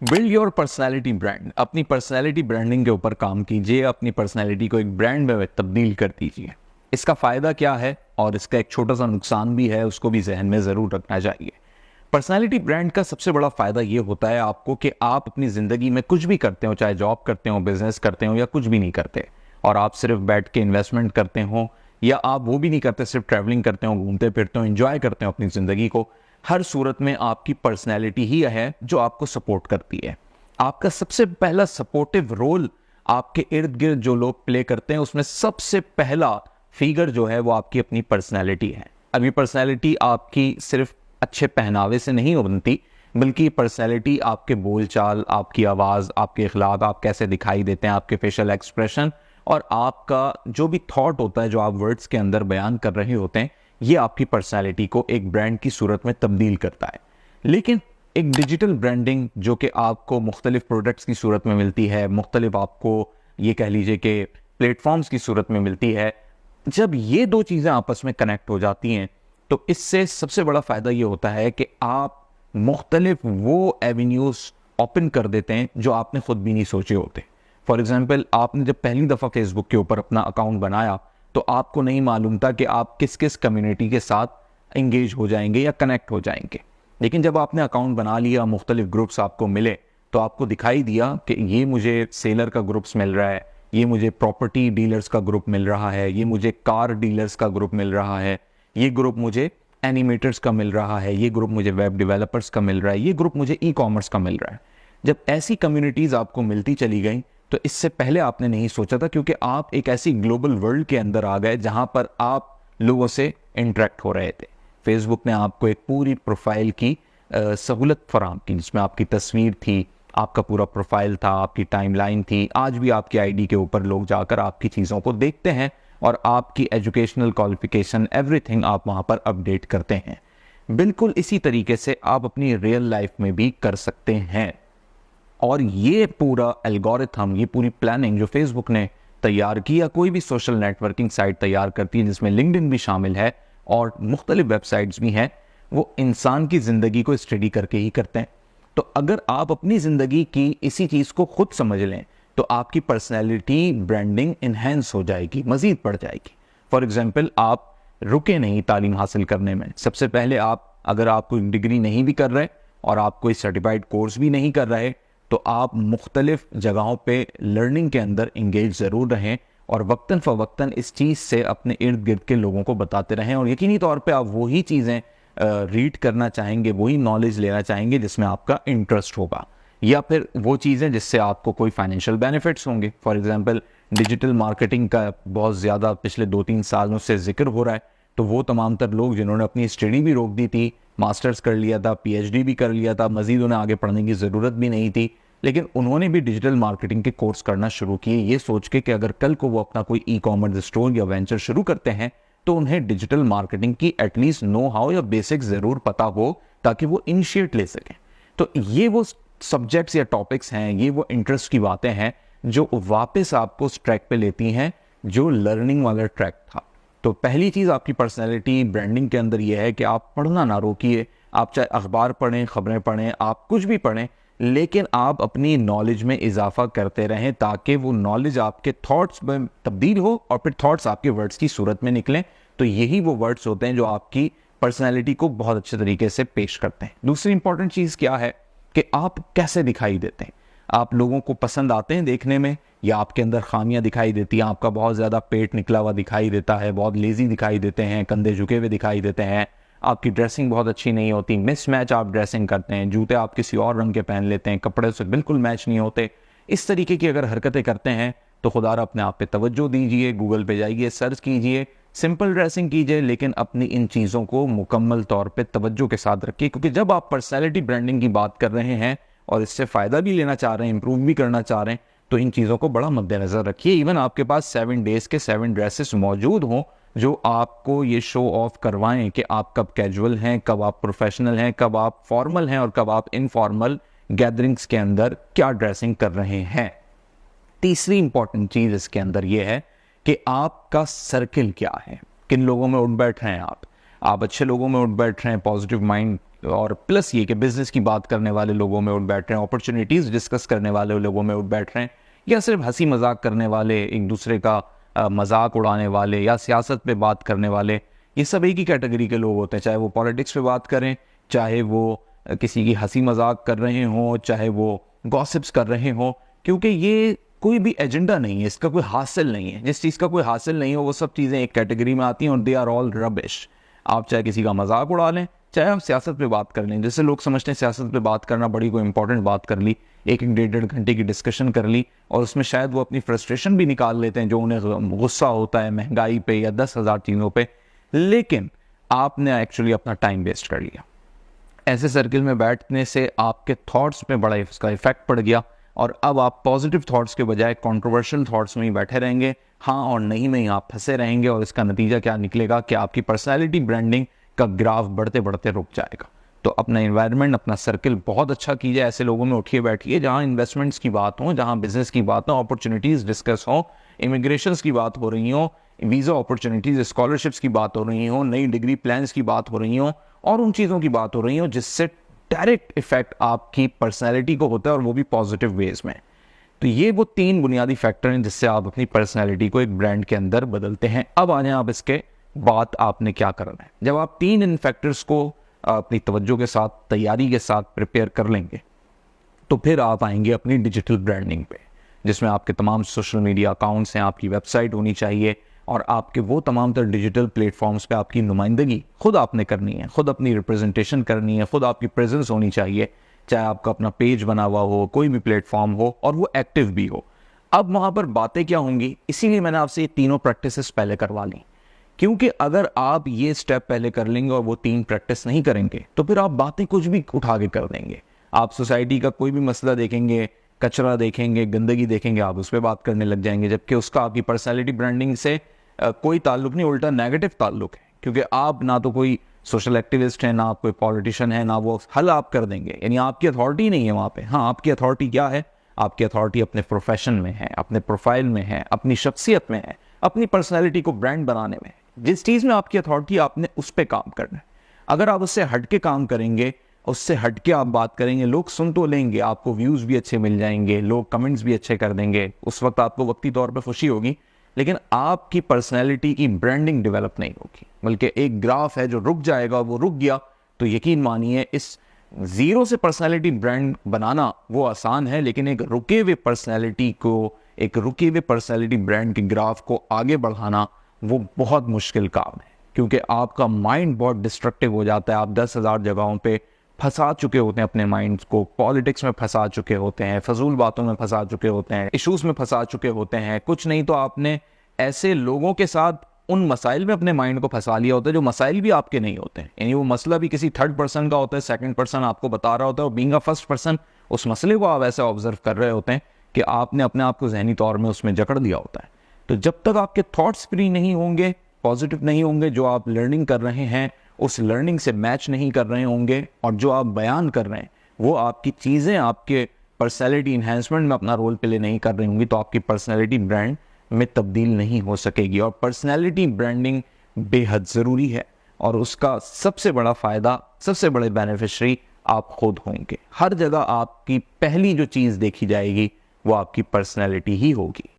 Build your personality brand. अपनी personality branding के ऊपर काम कीजिए, अपनी पर्सनैलिटी को एक ब्रांड में तब्दील कर दीजिए। इसका फ़ायदा क्या है और इसका एक छोटा सा नुकसान भी है, उसको भी जहन में ज़रूर रखना चाहिए। पर्सनैलिटी ब्रांड का सबसे बड़ा फ़ायदा ये होता है आपको कि आप अपनी ज़िंदगी में कुछ भी करते हो, चाहे जॉब करते हो, बिजनेस करते हो या कुछ भी नहीं करते, और आप सिर्फ बैठ के इन्वेस्टमेंट करते हो, या आप वो भी नहीं करते, सिर्फ ट्रैवलिंग करते हो, घूमते फिरते हो, एंजॉय करते हो अपनी ज़िंदगी को, हर सूरत में आपकी पर्सनैलिटी ही है जो आपको सपोर्ट करती है। आपका सबसे पहला सपोर्टिव रोल आपके इर्द गिर्द जो लोग प्ले करते हैं, उसमें सबसे पहला फिगर जो है वो आपकी अपनी पर्सनैलिटी है। अभी पर्सनैलिटी आपकी सिर्फ अच्छे पहनावे से नहीं बनती, बल्कि पर्सनैलिटी आपके बोलचाल, आपकी आवाज़, आपके अखलाक, आप कैसे दिखाई देते हैं, आपके फेशियल एक्सप्रेशन और आपका जो भी थॉट होता है, जो आप वर्ड्स के अंदर बयान कर रहे होते हैं, ये आपकी पर्सनैलिटी को एक ब्रांड की सूरत में तब्दील करता है। लेकिन एक डिजिटल ब्रांडिंग जो कि आपको मुख्तलिफ प्रोडक्ट्स की सूरत में मिलती है, मुख्तलिफ आपको ये कह लीजिए कि प्लेटफॉर्म्स की सूरत में मिलती है, जब ये दो चीज़ें आपस में कनेक्ट हो जाती हैं तो इससे सबसे बड़ा फ़ायदा ये होता है कि आप मुख्तलिफ वो एवेन्यूज़ ओपन कर देते हैं जो आपने खुद भी नहीं सोचे होते। फॉर एग्जाम्पल, आपने जब पहली दफ़ा फेसबुक के ऊपर अपना अकाउंट बनाया तो आपको नहीं मालूम था कि आप किस किस कम्युनिटी के साथ इंगेज हो जाएंगे या कनेक्ट हो जाएंगे। लेकिन जब आपने अकाउंट बना लिया, मुख्तलिफ ग्रुप्स आपको मिले, तो आपको दिखाई दिया कि ये मुझे सेलर का ग्रुप्स मिल रहा है, ये मुझे प्रॉपर्टी डीलर्स का ग्रुप मिल रहा है, ये मुझे कार डीलर्स का ग्रुप मिल रहा है, ये ग्रुप मुझे एनिमेटर्स का मिल रहा है, ये ग्रुप मुझे वेब डेवलपर्स का मिल रहा है, ये ग्रुप मुझे ई कॉमर्स का मिल रहा है। जब ऐसी कम्युनिटीज़ आपको मिलती चली गई तो इससे पहले आपने नहीं सोचा था, क्योंकि आप एक ऐसी ग्लोबल वर्ल्ड के अंदर आ गए जहां पर आप लोगों से इंटरेक्ट हो रहे थे। फेसबुक ने आपको एक पूरी प्रोफाइल की सहूलत फराहम की, जिसमें आपकी तस्वीर थी, आपका पूरा प्रोफाइल था, आपकी टाइमलाइन थी। आज भी आपकी आईडी के ऊपर लोग जाकर आपकी चीज़ों को देखते हैं और आपकी एजुकेशनल क्वालिफिकेशन, एवरीथिंग आप वहाँ पर अपडेट करते हैं। बिल्कुल इसी तरीके से आप अपनी रियल लाइफ में भी कर सकते हैं। और ये पूरा एल्गोरिथम, ये पूरी प्लानिंग जो फेसबुक ने तैयार की या कोई भी सोशल नेटवर्किंग साइट तैयार करती है, जिसमें लिंक्डइन भी शामिल है और मुख्तलिफ वेबसाइट्स भी हैं, वो इंसान की ज़िंदगी को स्टडी करके ही करते हैं। तो अगर आप अपनी ज़िंदगी की इसी चीज़ को खुद समझ लें तो आपकी पर्सनैलिटी ब्रांडिंग इन्हेंस हो जाएगी, मज़ीद बढ़ जाएगी। फॉर एग्जाम्पल, आप रुके नहीं तालीम हासिल करने में। सबसे पहले अगर आप कोई डिग्री नहीं भी कर रहे और आप कोई सर्टिफाइड कोर्स भी नहीं कर रहे, तो आप मुख्तलिफ जगहों पे लर्निंग के अंदर इंगेज ज़रूर रहें और वक्तन फ़वक्तन इस चीज़ से अपने इर्द गिर्द के लोगों को बताते रहें। और यकीनी तौर पे आप वही चीज़ें रीड करना चाहेंगे, वही नॉलेज लेना चाहेंगे जिसमें आपका इंटरेस्ट होगा, या फिर वो चीज़ें जिससे आपको कोई फाइनेंशियल बेनिफिट्स होंगे। फॉर एग्जांपल, डिजिटल मार्केटिंग का बहुत ज़्यादा पिछले 2-3 सालों से जिक्र हो रहा है, तो वो तमाम तर लोग जिन्होंने अपनी स्टडी भी रोक दी थी, मास्टर्स कर लिया था, पीएचडी भी कर लिया था, मज़ीद उन्हें आगे पढ़ने की ज़रूरत भी नहीं थी, लेकिन उन्होंने भी डिजिटल मार्केटिंग के कोर्स करना शुरू किए, ये सोच के कि अगर कल को वो अपना कोई ई कॉमर्स स्टोर या वेंचर शुरू करते हैं तो उन्हें डिजिटल मार्केटिंग की एटलीस्ट नो हाउ या बेसिक ज़रूर पता हो, ताकि वो इनिशिएट ले सकें। तो ये वो सब्जेक्ट्स या टॉपिक्स हैं, ये वो इंटरेस्ट की बातें हैं जो वापस आपको उस ट्रैक पे लेती हैं जो लर्निंग वाला ट्रैक था। तो पहली चीज़ आपकी पर्सनैलिटी ब्रांडिंग के अंदर ये है कि आप पढ़ना ना रोकिए। आप चाहे अखबार पढ़ें, खबरें पढ़ें, आप कुछ भी पढ़ें, लेकिन आप अपनी नॉलेज में इजाफा करते रहें ताकि वो नॉलेज आपके थॉट्स में तब्दील हो और फिर थॉट्स आपके वर्ड्स की सूरत में निकलें। तो यही वो वर्ड्स होते हैं जो आपकी पर्सनैलिटी को बहुत अच्छे तरीके से पेश करते हैं। दूसरी इंपॉर्टेंट चीज़ क्या है कि आप कैसे दिखाई देते हैं। आप लोगों को पसंद आते हैं देखने में, या आपके अंदर खामियां दिखाई देती हैं, आपका बहुत ज़्यादा पेट निकला हुआ दिखाई देता है, बहुत लेजी दिखाई देते हैं, कंधे झुके हुए दिखाई देते हैं, आपकी ड्रेसिंग बहुत अच्छी नहीं होती, मिसमैच आप ड्रेसिंग करते हैं, जूते आप किसी और रंग के पहन लेते हैं, कपड़े से बिल्कुल मैच नहीं होते, इस तरीके की अगर हरकतें करते हैं तो खुदारा अपने आप पे तवज्जो दीजिए, गूगल पे जाइए, सर्च कीजिए, सिंपल ड्रेसिंग कीजिए, लेकिन अपनी इन चीज़ों को मुकम्मल तौर पे तवज्जो के साथ रखिए। क्योंकि जब आप पर्सनैलिटी ब्रांडिंग की बात कर रहे हैं और इससे फ़ायदा भी लेना चाह रहे हैं, इंप्रूव भी करना चाह रहे हैं, तो इन चीज़ों को बड़ा मद्देनज़र रखिए। इवन आपके पास 7 डेज़ के 7 ड्रेसेस मौजूद हों जो आपको ये शो ऑफ करवाएं कि आप कब कैजुअल हैं, कब आप प्रोफेशनल हैं, कब आप फॉर्मल हैं और कब आप इनफॉर्मल गैदरिंग्स के अंदर क्या ड्रेसिंग कर रहे हैं। तीसरी इंपॉर्टेंट चीज़ इसके अंदर ये है कि आपका सर्किल क्या है, किन लोगों में उठ बैठ रहे हैं आप अच्छे लोगों में उठ बैठ रहे हैं, पॉजिटिव माइंड और प्लस ये कि बिजनेस की बात करने वाले लोगों में उठ बैठ रहे हैं, अपॉर्चुनिटीज़ डिस्कस करने वाले लोगों में उठ बैठ रहे हैं, या सिर्फ हंसी मजाक करने वाले, एक दूसरे का मजाक उड़ाने वाले, या सियासत पे बात करने वाले, ये सब एक ही कैटेगरी के लोग होते हैं। चाहे वो पॉलिटिक्स पे बात करें, चाहे वो किसी की हंसी मजाक कर रहे हों, चाहे वो गॉसिप्स कर रहे हों, क्योंकि ये कोई भी एजेंडा नहीं है, इसका कोई हासिल नहीं है। जिस चीज़ का कोई हासिल नहीं हो वो सब चीज़ें एक कैटेगरी में आती हैं और दे आर ऑल रबिश। आप चाहे किसी का मजाक उड़ा लें, चाहे आप सियासत पे बात कर लें, जैसे लोग समझते हैं सियासत पे बात करना बड़ी कोई इंपॉर्टेंट बात कर ली, एक एक डेढ़ घंटे की डिस्कशन कर ली और उसमें शायद वो अपनी फ्रस्ट्रेशन भी निकाल लेते हैं जो उन्हें गुस्सा होता है महंगाई पे या 10,000 चीज़ों पे, लेकिन आपने एक्चुअली अपना टाइम वेस्ट कर लिया। ऐसे सर्किल में बैठने से आपके थॉट्स पे बड़ा इसका इफेक्ट पड़ गया और अब आप पॉजिटिव थॉट्स के बजाय कंट्रोवर्शियल थॉट्स में ही बैठे रहेंगे, हाँ और नहीं में ही आप फंसे रहेंगे, और इसका नतीजा क्या निकलेगा कि आपकी पर्सनैलिटी ब्रांडिंग का ग्राफ बढ़ते बढ़ते रुक जाएगा। तो अपना एनवायरनमेंट, अपना सर्किल बहुत अच्छा कीजिए, ऐसे लोगों में उठिए बैठिए जहाँ इन्वेस्टमेंट्स की बात हो, जहाँ बिजनेस की बात हो, अपॉर्चुनिटीज़ डिस्कस हो, इमिग्रेशंस की बात हो रही हो, वीज़ा अपॉर्चुनिटीज़, स्कॉलरशिप्स की बात हो रही हो, नई डिग्री प्लान्स की बात हो रही हो, और उन चीज़ों की बात हो रही हो जिससे डायरेक्ट इफेक्ट आपकी पर्सनैलिटी को होता है, और वो भी पॉजिटिव वेज में। तो ये वो 3 बुनियादी फैक्टर हैं जिससे आप अपनी पर्सनैलिटी को एक ब्रांड के अंदर बदलते हैं। अब आ जाए आप इसके बाद आपने क्या करना है। जब आप 3 इन फैक्टर्स को अपनी तवज्जो के साथ, तैयारी के साथ प्रिपेयर कर लेंगे, तो फिर आप आएंगे अपनी डिजिटल ब्रांडिंग पे, जिसमें आपके तमाम सोशल मीडिया अकाउंट्स हैं, आपकी वेबसाइट होनी चाहिए, और आपके वो तमाम तर डिजिटल प्लेटफॉर्म्स पे आपकी नुमाइंदगी खुद आपने करनी है, खुद अपनी रिप्रेजेंटेशन करनी है, खुद आपकी प्रेजेंस होनी चाहिए, चाहे आपका अपना पेज बना हुआ हो, कोई भी प्लेटफॉर्म हो, और वो एक्टिव भी हो। अब वहाँ पर बातें क्या होंगी, इसीलिए मैंने आपसे ये तीनों प्रैक्टिसेस पहले करवा ली, क्योंकि अगर आप ये स्टेप पहले कर लेंगे और वो 3 प्रैक्टिस नहीं करेंगे तो फिर आप बातें कुछ भी उठा के कर देंगे। आप सोसाइटी का कोई भी मसला देखेंगे, कचरा देखेंगे, गंदगी देखेंगे, आप उस पर बात करने लग जाएंगे, जबकि उसका आपकी पर्सनैलिटी ब्रांडिंग से कोई ताल्लुक नहीं, उल्टा नेगेटिव ताल्लुक है, क्योंकि आप ना तो कोई सोशल एक्टिविस्ट है, ना आप कोई पॉलिटिशियन है, ना वो हल आप कर देंगे, यानी आपकी अथॉरिटी नहीं है वहाँ पे। हाँ, आपकी अथॉरिटी क्या है? आपकी अथॉरिटी अपने प्रोफेशन में है, अपने प्रोफाइल में है, अपनी शख्सियत में है, अपनी पर्सनैलिटी को ब्रांड बनाने में है। जिस चीज़ में आपकी अथॉरिटी, आपने उस पर काम करना है। अगर आप उससे हट के काम करेंगे, उससे हट के आप बात करेंगे, लोग सुन तो लेंगे, आपको व्यूज़ भी अच्छे मिल जाएंगे, लोग कमेंट्स भी अच्छे कर देंगे, उस वक्त आपको वक्ती तौर पर खुशी होगी, लेकिन आपकी पर्सनैलिटी की ब्रांडिंग डेवलप नहीं होगी, बल्कि एक ग्राफ है जो रुक जाएगा। वो रुक गया तो यकीन मानिए, इस जीरो से पर्सनैलिटी ब्रांड बनाना वो आसान है, लेकिन एक रुके हुए पर्सनैलिटी ब्रांड के ग्राफ को आगे बढ़ाना वो बहुत मुश्किल काम है, क्योंकि आपका माइंड बहुत डिस्ट्रक्टिव हो जाता है। आप 10,000 जगहों पे फंसा चुके होते हैं अपने माइंड को, पॉलिटिक्स में फंसा चुके होते हैं, फजूल बातों में फंसा चुके होते हैं, इश्यूज में फंसा चुके होते हैं, कुछ नहीं तो आपने ऐसे लोगों के साथ उन मसाइल में अपने माइंड को फंसा लिया होता है जो मसाइल भी आपके नहीं होते हैं, यानी वो मसला भी किसी थर्ड पर्सन का होता है, सेकंड पर्सन आपको बता रहा होता है, और बीइंग अ फर्स्ट पर्सन उस मसले को आप ऐसे ऑब्जर्व कर रहे होते हैं कि आपने अपने आप को जहनी तौर में उसमें जकड़ दिया होता है। तो जब तक आपके थॉट्स फ्री नहीं होंगे, पॉजिटिव नहीं होंगे, जो आप लर्निंग कर रहे हैं उस लर्निंग से मैच नहीं कर रहे होंगे, और जो आप बयान कर रहे हैं वो आपकी चीज़ें आपके पर्सनैलिटी इन्हेंसमेंट में अपना रोल प्ले नहीं कर रही होंगी, तो आपकी पर्सनैलिटी ब्रांड में तब्दील नहीं हो सकेगी। और पर्सनैलिटी ब्रांडिंग बेहद ज़रूरी है, और उसका सबसे बड़ा फ़ायदा, सबसे बड़े बेनिफिशरी आप खुद होंगे। हर जगह आपकी पहली जो चीज़ देखी जाएगी वो आपकी पर्सनैलिटी ही होगी।